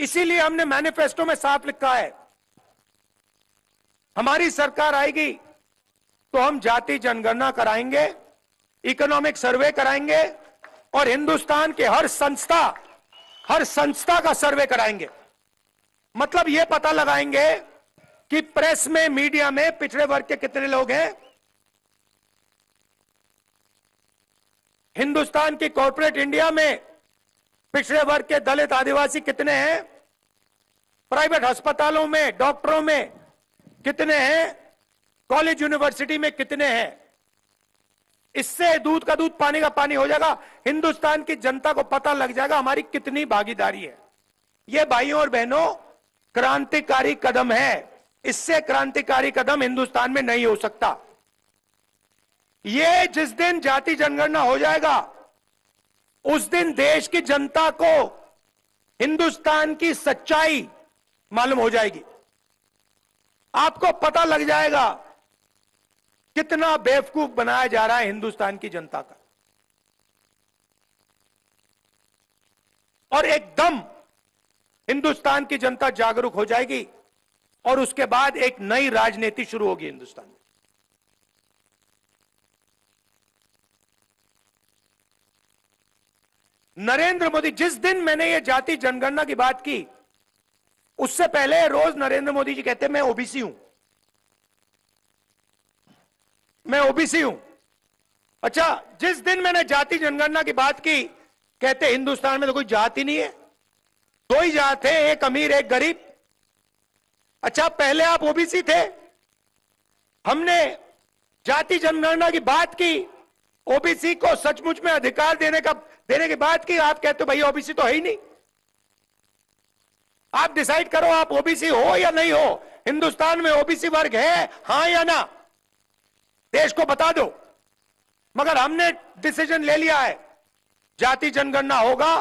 इसीलिए हमने मैनिफेस्टो में साफ लिखा है, हमारी सरकार आएगी तो हम जाति जनगणना कराएंगे, इकोनॉमिक सर्वे कराएंगे और हिंदुस्तान के हर संस्था का सर्वे कराएंगे। मतलब यह पता लगाएंगे कि प्रेस में, मीडिया में पिछड़े वर्ग के कितने लोग हैं, हिंदुस्तान की कॉर्पोरेट इंडिया में पिछड़े वर्ग के दलित आदिवासी कितने हैं, प्राइवेट अस्पतालों में डॉक्टरों में कितने हैं, कॉलेज यूनिवर्सिटी में कितने हैं। इससे दूध का दूध पानी का पानी हो जाएगा। हिंदुस्तान की जनता को पता लग जाएगा हमारी कितनी भागीदारी है। यह भाइयों और बहनों क्रांतिकारी कदम है। इससे क्रांतिकारी कदम हिंदुस्तान में नहीं हो सकता। यह जिस दिन जाति जनगणना हो जाएगा उस दिन देश की जनता को हिंदुस्तान की सच्चाई मालूम हो जाएगी। आपको पता लग जाएगा कितना बेवकूफ बनाया जा रहा है हिंदुस्तान की जनता का। और एकदम हिंदुस्तान की जनता जागरूक हो जाएगी और उसके बाद एक नई राजनीति शुरू होगी हिंदुस्तान में। नरेंद्र मोदी, जिस दिन मैंने ये जाति जनगणना की बात की उससे पहले रोज नरेंद्र मोदी जी कहते मैं ओबीसी हूं, मैं ओबीसी हूं। अच्छा, जिस दिन मैंने जाति जनगणना की बात की कहते हिंदुस्तान में तो कोई जाति नहीं है, दो ही जात है, एक अमीर एक गरीब। अच्छा, पहले आप ओबीसी थे, हमने जाति जनगणना की बात की, ओबीसी को सचमुच में अधिकार देने की बात की, आप कहते हो भाई ओबीसी तो है ही नहीं। आप डिसाइड करो आप ओबीसी हो या नहीं हो। हिंदुस्तान में ओबीसी वर्ग है, हां या ना, देश को बता दो। मगर हमने डिसीजन ले लिया है, जाति जनगणना होगा,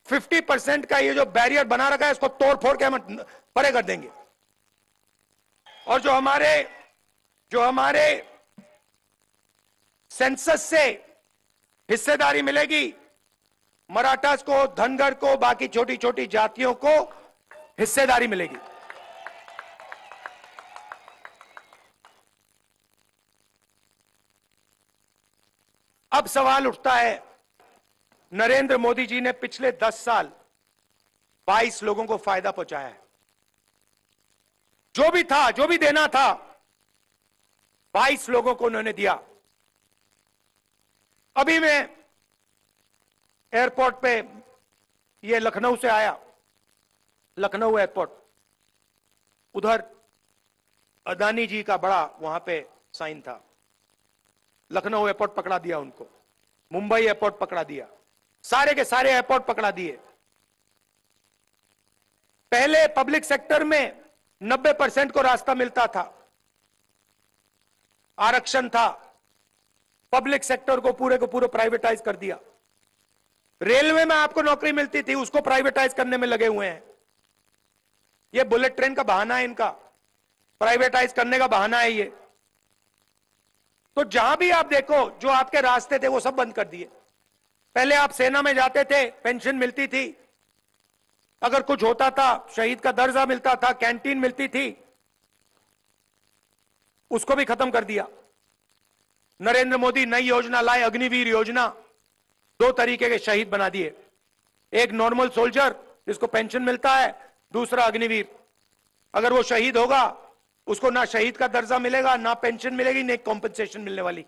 50% का ये जो बैरियर बना रखा है इसको तोड़ फोड़ के हम परे कर देंगे। और जो हमारे सेंसस से हिस्सेदारी मिलेगी, मराठास को, धनगर को, बाकी छोटी छोटी जातियों को हिस्सेदारी मिलेगी। अब सवाल उठता है, नरेंद्र मोदी जी ने पिछले 10 साल 22 लोगों को फायदा पहुंचाया है। जो भी था, जो भी देना था, 22 लोगों को उन्होंने दिया। अभी मैं एयरपोर्ट पे, ये लखनऊ से आया, लखनऊ एयरपोर्ट, उधर अदानी जी का बड़ा वहां पे साइन था। लखनऊ एयरपोर्ट पकड़ा दिया उनको, मुंबई एयरपोर्ट पकड़ा दिया, सारे के सारे एयरपोर्ट पकड़ा दिए। पहले पब्लिक सेक्टर में 90% को रास्ता मिलता था, आरक्षण था, पब्लिक सेक्टर को पूरे प्राइवेटाइज कर दिया। रेलवे में आपको नौकरी मिलती थी, उसको प्राइवेटाइज करने में लगे हुए हैं। ये बुलेट ट्रेन का बहाना है इनका, प्राइवेटाइज करने का बहाना है ये। तो जहां भी आप देखो, जो आपके रास्ते थे वो सब बंद कर दिए। पहले आप सेना में जाते थे, पेंशन मिलती थी, अगर कुछ होता था शहीद का दर्जा मिलता था, कैंटीन मिलती थी, उसको भी खत्म कर दिया। नरेंद्र मोदी नई योजना लाए, अग्निवीर योजना। 2 तरीके के शहीद बना दिए, एक नॉर्मल सोल्जर जिसको पेंशन मिलता है, दूसरा अग्निवीर। अगर वो शहीद होगा उसको ना शहीद का दर्जा मिलेगा, ना पेंशन मिलेगी, ना कॉम्पेंसेशन मिलने वाली।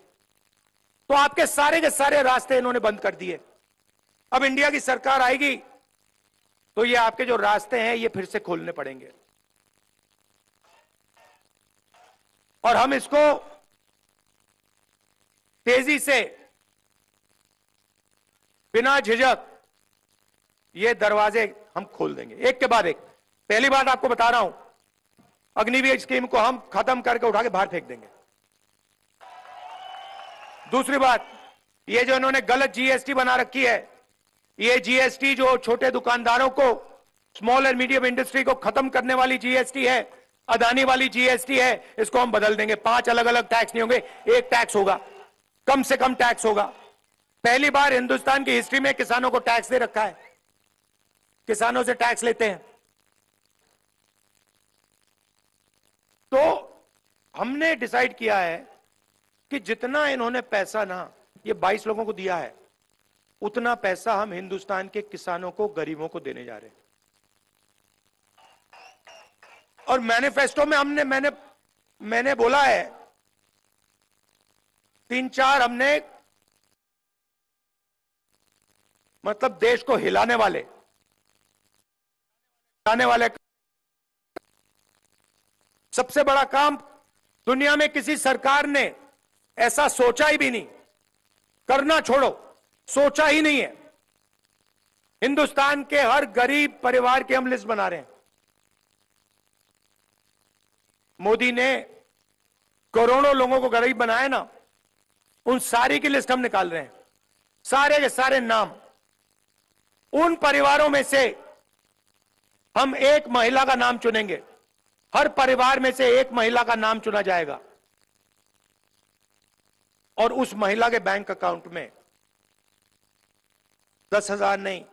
तो आपके सारे के सारे रास्ते इन्होंने बंद कर दिए। अब इंडिया की सरकार आएगी तो ये आपके जो रास्ते हैं ये फिर से खोलने पड़ेंगे। और हम इसको तेजी से, बिना झिझक ये दरवाजे हम खोल देंगे, एक के बाद एक। पहली बात आपको बता रहा हूं, अग्निवीर स्कीम को हम खत्म करके उठा के बाहर फेंक देंगे। दूसरी बात, ये जो इन्होंने गलत जीएसटी बना रखी है, ये जीएसटी जो छोटे दुकानदारों को, स्मॉल एंड मीडियम इंडस्ट्री को खत्म करने वाली जीएसटी है, अदानी वाली जीएसटी है, इसको हम बदल देंगे। 5 अलग अलग टैक्स नहीं होंगे, एक टैक्स होगा, कम से कम टैक्स होगा। पहली बार हिंदुस्तान की हिस्ट्री में किसानों को टैक्स दे रखा है, किसानों से टैक्स लेते हैं। हमने डिसाइड किया है कि जितना इन्होंने पैसा ना ये 22 लोगों को दिया है, उतना पैसा हम हिंदुस्तान के किसानों को, गरीबों को देने जा रहे हैं। और मैनिफेस्टो में मैंने बोला है 3-4 हमने मतलब देश को हिलाने वाले सबसे बड़ा काम दुनिया में किसी सरकार ने ऐसा सोचा ही भी नहीं, करना छोड़ो, सोचा ही नहीं है। हिंदुस्तान के हर गरीब परिवार की हम लिस्ट बना रहे हैं। मोदी ने करोड़ों लोगों को गरीब बनाया ना, उन सारी की लिस्ट हम निकाल रहे हैं, सारे के सारे नाम। उन परिवारों में से हम एक महिला का नाम चुनेंगे, हर परिवार में से एक महिला का नाम चुना जाएगा और उस महिला के बैंक अकाउंट में 10,000 नहीं,